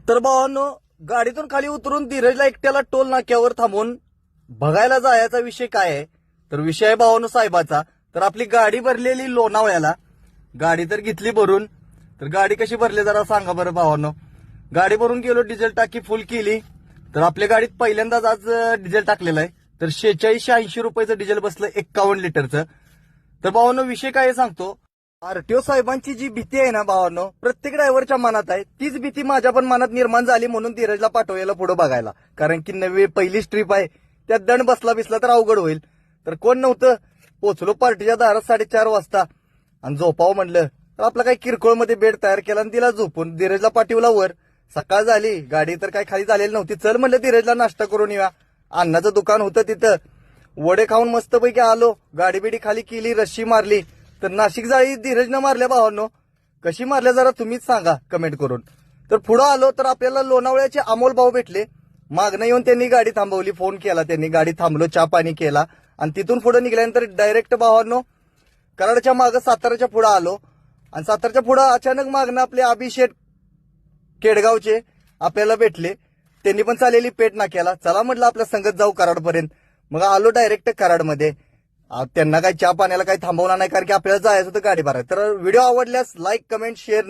तर भावांनो, गाडीतून खाली उतरून धीरजला एकट्याला टोल नाक्यावर थांबून बघायला जायचा विषय काय आहे. तर विषय आहे भावांनो साहेबाचा. तर आपली गाडी भरलेली लोणावळ्याला, गाडी तर घेतली भरून. तर गाडी कशी भरली जरा सांगा बरं भावांनो. गाडी भरून गेलो, डिझेल टाकी फुल केली. तर आपल्या गाडीत पहिल्यांदाच आज डिझेल टाकलेलं आहे. तर 4680 रुपयाचं डिझेल बसलं 51 लिटरचं. तर भावांनो विषय काय आहे सांगतो. आरटीओ साहेबांची जी भीती आहे ना भावांनो, प्रत्येक ड्रायव्हरच्या मनात आहे. तीच भीती माझ्या पण मनात निर्माण झाली, म्हणून धीरजला पाठवलेला पुढे बघायला. कारण की नवी पहिलीच ट्रिप आहे, त्यात दंड बसला तर अवघड होईल. तर कोण नव्हतं, पोचलो पार्टीच्या दारात 4:30 वाजता. आणि झोपावं म्हणलं तर आपला काही किरकोळमध्ये बेड तयार केला आणि तिला झोपून धीरजला पाठवला वर. सकाळ झाली, गाडी तर काही खाली झालेली नव्हती. चल म्हणलं धीरजला नाश्ता करून येऊया. अन्नाचं दुकान होतं तिथं. वडे खाऊन मस्तपैकी आलो. गाडी बिडी खाली केली, रश्शी मारली. तर नाशिक जाळी धीरजनं मारल्या भावांनो. कशी मारल्या जरा तुम्हीच सांगा कमेंट करून. तर पुढं आलो तर आपल्याला लोणावळ्याचे अमोल भाऊ भेटले. मागणं येऊन त्यांनी गाडी थांबवली, फोन केला त्यांनी, गाडी थांबलो, चहा पाणी केला. आणि तिथून पुढे निघाल्यानंतर डायरेक्ट भावांनो कराडच्या मागं साताराच्या पुढे आलो. आणि सातारच्या पुढे अचानक मागणं आपले अभिषेक केडगावचे आपल्याला भेटले. त्यांनी पण चाललेली पेट नाक्याला. चला म्हटलं आपल्या संगत जाऊ कराडपर्यंत. मग आलो डायरेक्ट कराडमध्ये. त्यांना काही चहा पाण्याला काही थांबवणार नाही, कारण की आपल्याला जायचं होतं गाडी भरायला. तर व्हिडिओ आवडल्यास लाईक, कमेंट, शेअर